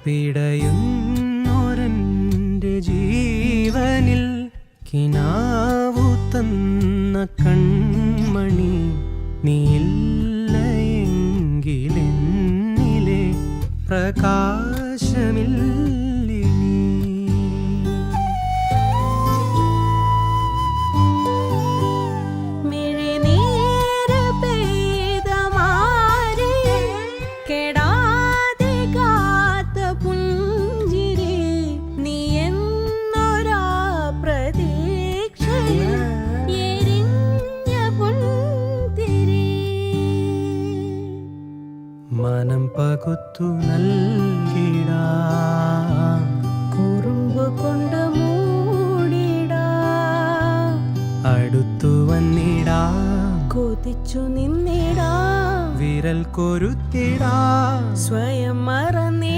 പിടയുന്നൊരെൻ്റെ ജീവനിൽ കിനാവു തന്ന കൺമണി നീയില്ലയെങ്കിലെന്നിലെ പ്രകാശമില്ലേ നീ. മനം പകുത്തു നൽകിടാം, കുറുമ്പ് കൊണ്ട് മൂടിടാം, അടുത്തു വന്നിടാം, കൊതിച്ചു നിന്നിടാം, വിരൽ കൊരുത്തിടാം, സ്വയം മറന്നിടാം.